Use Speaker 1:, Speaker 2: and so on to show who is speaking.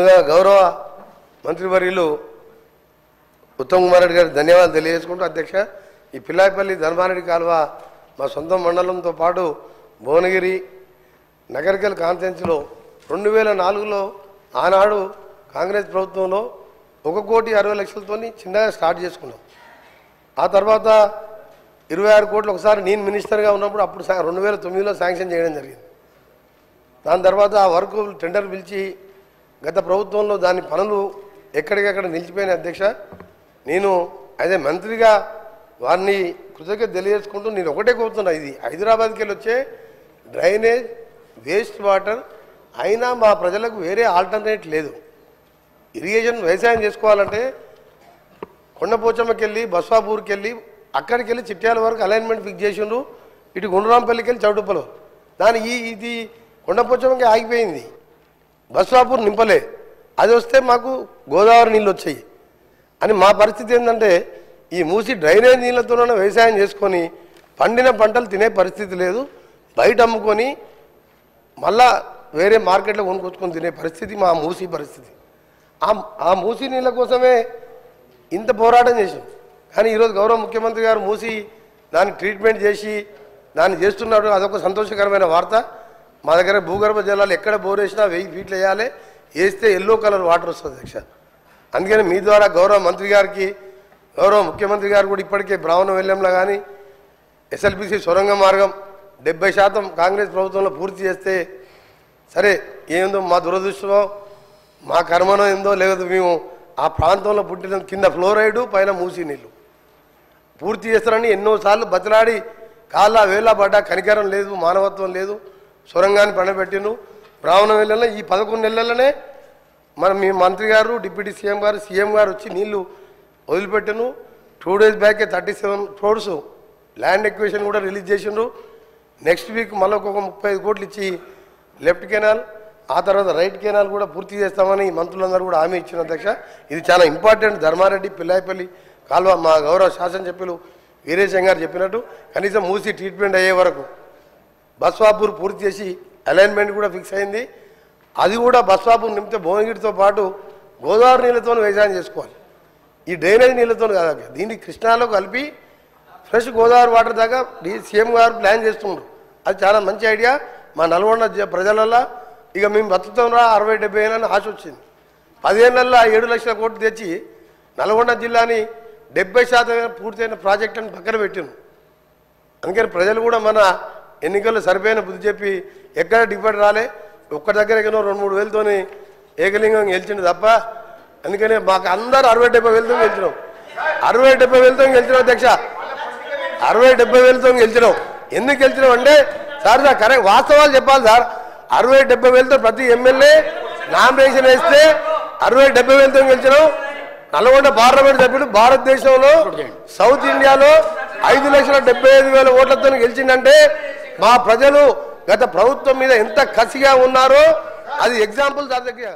Speaker 1: ముందుగా గౌరవ మంత్రివర్యులు ఉత్తమ్ కుమార్ రెడ్డి గారికి ధన్యవాదాలు తెలియజేసుకుంటూ అధ్యక్ష ఈ పిల్లాయిపల్లి ధర్మారెడ్డి కాలువ మా సొంత మండలంతో పాటు భువనగిరి నగరికల్ కాన్ఫరెన్స్లో 2004లో ఆనాడు కాంగ్రెస్ ప్రభుత్వంలో 1,60,00,000 చిన్నగా స్టార్ట్ చేసుకున్నాం. ఆ తర్వాత 26 కోట్లు ఒకసారి నేను మినిస్టర్గా ఉన్నప్పుడు అప్పుడు 2009లో శాంక్షన్ చేయడం జరిగింది. దాని తర్వాత ఆ వర్క్ టెండర్ పిలిచి గత ప్రభుత్వంలో దాని పనులు ఎక్కడికక్కడ నిలిచిపోయిన అధ్యక్ష నేను అదే మంత్రిగా వారిని కృతజ్ఞత తెలియజేసుకుంటూ నేను ఒకటే కోరుతున్నా, ఇది హైదరాబాద్కి వెళ్ళి వచ్చే డ్రైనేజ్ వేస్ట్ వాటర్ అయినా మా ప్రజలకు వేరే ఆల్టర్నేట్ లేదు. ఇరిగేషన్ వ్యవసాయం చేసుకోవాలంటే కొండపోచమ్మకి వెళ్ళి బస్వాపూర్కి వెళ్ళి అక్కడికి వెళ్ళి చిట్యాల వరకు అలైన్మెంట్ ఫిక్స్ చేసిండ్రు. ఇటు గుండ్రాంపల్లికి వెళ్ళి చౌటుప్పలు దాని ఇది కొండపోచమ్మకి ఆగిపోయింది, బస్వాపూర్ నింపలే. అది వస్తే మాకు గోదావరి నీళ్ళు వచ్చాయి అని మా పరిస్థితి ఏంటంటే ఈ మూసి డ్రైనేజ్ నీళ్ళతోనే వ్యవసాయం చేసుకొని పండిన పంటలు తినే పరిస్థితి లేదు, బయట అమ్ముకొని మళ్ళా వేరే మార్కెట్లో కొనుక్కొచ్చుకొని తినే పరిస్థితి మా మూసి పరిస్థితి. ఆ మూసి నీళ్ళ కోసమే ఇంత పోరాటం చేసాం. కానీ ఈరోజు గౌరవ ముఖ్యమంత్రి గారు మూసి దాన్ని ట్రీట్మెంట్ చేసి దాన్ని చేస్తున్నారు, అదొక సంతోషకరమైన వార్త. మా దగ్గర భూగర్భ జలాలు ఎక్కడ బోర్ వేసినా 1000 ఫీట్లు వేయాలి, వేస్తే ఎల్లో కలర్ వాటర్ వస్తుంది అధ్యక్ష. అందుకని మీ ద్వారా గౌరవ మంత్రి గారికి గౌరవ ముఖ్యమంత్రి గారు కూడా ఇప్పటికే బ్రాహ్మణ వెల్లంలో కానీ ఎస్ఎల్బిసి సొరంగ మార్గం 70% కాంగ్రెస్ ప్రభుత్వంలో పూర్తి చేస్తే సరే ఏందో మా దురదృష్టమో మా కర్మనో ఏందో లేదు, మేము ఆ ప్రాంతంలో పుట్టిన కింద ఫ్లోరైడు పైన మూసి నీళ్ళు పూర్తి చేస్తారని ఎన్నోసార్లు బతిలాడి కాళ్ళ వేళ పడ్డా కనికరం లేదు, మానవత్వం లేదు. సొరంగాన్ని పండబెట్టిను బ్రాహ్మణ వెల్లంలో ఈ 11 నెలలనే మీ మంత్రి గారు డిప్యూటీ సీఎం గారు సీఎం గారు వచ్చి నీళ్లు వదిలిపెట్టాను. 2 days బ్యాకే 37 crores ల్యాండ్ ఎక్విజిషన్ కూడా రిలీజ్ చేసిండ్రు. నెక్స్ట్ వీక్ మళ్ళీ ఒక 35 కోట్లు ఇచ్చి లెఫ్ట్ కెనాల్ ఆ తర్వాత రైట్ కెనాల్ కూడా పూర్తి చేస్తామని మంత్రులందరూ కూడా హామీ ఇచ్చిన అధ్యక్ష. ఇది చాలా ఇంపార్టెంట్. ధర్మారెడ్డి పిల్లాయిపల్లి కాలువ మా గౌరవ శాసనసభ్యులు వీరేశం గారు చెప్పినట్టు కనీసం మూసి ట్రీట్మెంట్ అయ్యే వరకు బస్వాపూర్ పూర్తి చేసి అలైన్మెంట్ కూడా ఫిక్స్ అయింది. అది కూడా బస్వాపూర్ నింపితే భువనగిరితో పాటు గోదావరి నీళ్ళతో వ్యవసాయం చేసుకోవాలి, ఈ డ్రైనేజ్ నీళ్ళతో కాదు. దీన్ని కృష్ణాలో కలిపి ఫ్రెష్ గోదావరి వాటర్ దాకా సీఎం గారు ప్లాన్ చేస్తున్నారు. అది చాలా మంచి ఐడియా. మా నల్గొండ ప్రజలల్లో ఇక మేము బతుకుతాంరా 60-70 ఏళ్ళని ఆశ వచ్చింది. 10 ఏళ్ళల్లో 7 లక్షల కోట్లు తెచ్చి నల్గొండ జిల్లాని 70% పూర్తయిన ప్రాజెక్ట్ అని పక్కన పెట్టాను. అందుకని ప్రజలు కూడా మన ఎన్నికల్లో సరిపోయిన బుద్ధి చెప్పి ఎక్కడ డిపెండ్ రాలే, ఒక్క దగ్గర 2-3 వేలతోని ఏకలింగం గెలిచింది తప్ప. అందుకని మాకు అందరూ 60-70 వేలతో గెలిచినాం, 60-70 వేలతో గెలిచినాం అధ్యక్ష, 60-70 వేలతో గెలిచినాం. ఎందుకు గెలిచినాం అంటే సార్ కరెక్ట్ వాస్తవాలు చెప్పాలి సార్. 60-70 వేలతో ప్రతి ఎమ్మెల్యే నామినేషన్ వేస్తే 60-70 వేలతో గెలిచినాం. నల్గొండ పార్లమెంట్ సభ్యుడు భారతదేశంలో సౌత్ ఇండియాలో 5,75,000 ఓట్లతో గెలిచిందంటే మా ప్రజలు గత ప్రభుత్వం మీద ఎంత కసిగా ఉన్నారో అది ఎగ్జాంపుల్ సార్ దగ్గర.